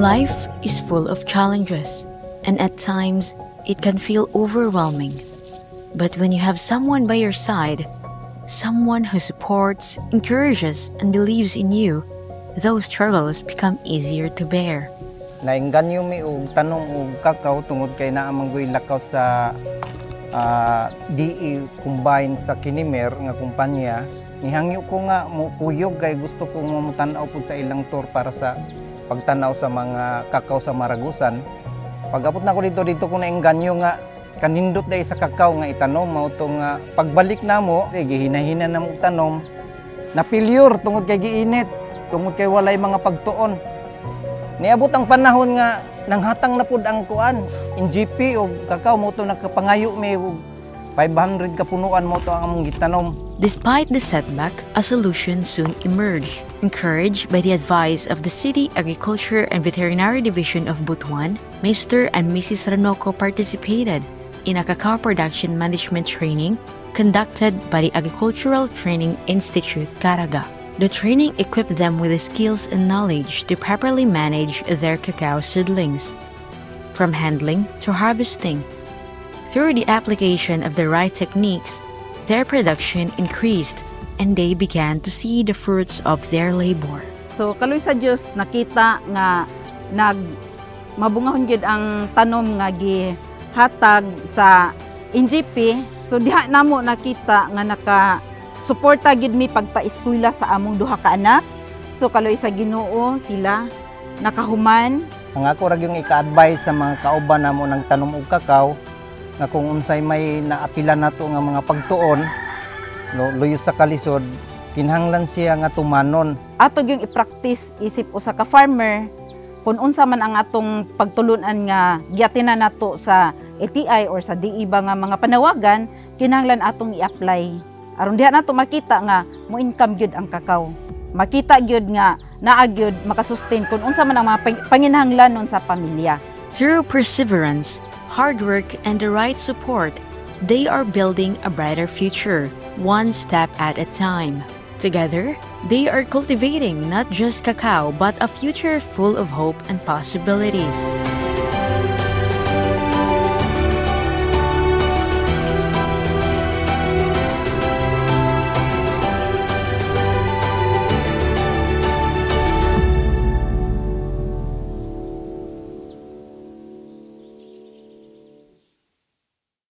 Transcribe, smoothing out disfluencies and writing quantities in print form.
Life is full of challenges, and at times it can feel overwhelming. But when you have someone by your side, someone who supports, encourages, and believes in you, those struggles become easier to bear. Nainganyo mi og tanong og kakaw tungod kay naa manggoy lakaw sa DE combine sa Kinimer nga kumpanya. Nihangyo ko nga mo kuyog kay gusto ko mo tan-aw pud sa ilang tour para sa pagtanaw sa mga kakaw sa Maragusan. Pag-abot na ko dito ko nainganyo nga kanindot day sa kakaw nga itanom mao to nga pagbalik namo gihina-hina na mo tanom napilyor tungod kay giinit, tungod kay walay mga pagtuon. Niabot ang panahon nga nanghatang na pud ang kuan NGP o kakaw mo to nakapangayo may 500 ka punuan mo to ang among gitanom. Despite the setback, a solution soon emerged. Encouraged by the advice of the City Agriculture and Veterinary Division of Butuan, Mr. and Mrs. Ranoco participated in a cacao production management training conducted by the Agricultural Training Institute, Caraga. The training equipped them with the skills and knowledge to properly manage their cacao seedlings, from handling to harvesting. Through the application of the right techniques, their production increased and they began to see the fruits of their labor. So kaloy sa Dios nakita nga mabungahon gyud ang tanom nga gihatag sa NGP. So diha namo nakita nga suporta gyud mi pagpa-eskwela sa among duha ka anak. So kaloy sa Ginoo sila nakahuman. Ang ako ra gyung ika-advise sa mga kauban namo nang tanom og kakaw nga kung unsay may naapila nato nga mga pagtuon luyo sa kalisod kinahanglan siya nga tumanon. Ato gyung i-practice isip usa ka farmer kung unsa man ang atong pagtulunan nga giatinan nato sa ATI or sa DE ba nga mga panawagan, kinahanglan atong i-apply. Aron diha nato makita nga mo income gyud ang kakao. Makita gyud nga naa gyud makasustain kung unsa man ang mga panginahanglanon sa pamilya. Through perseverance, hard work, and the right support, they are building a brighter future, one step at a time. Together, they are cultivating not just cacao but a future full of hope and possibilities.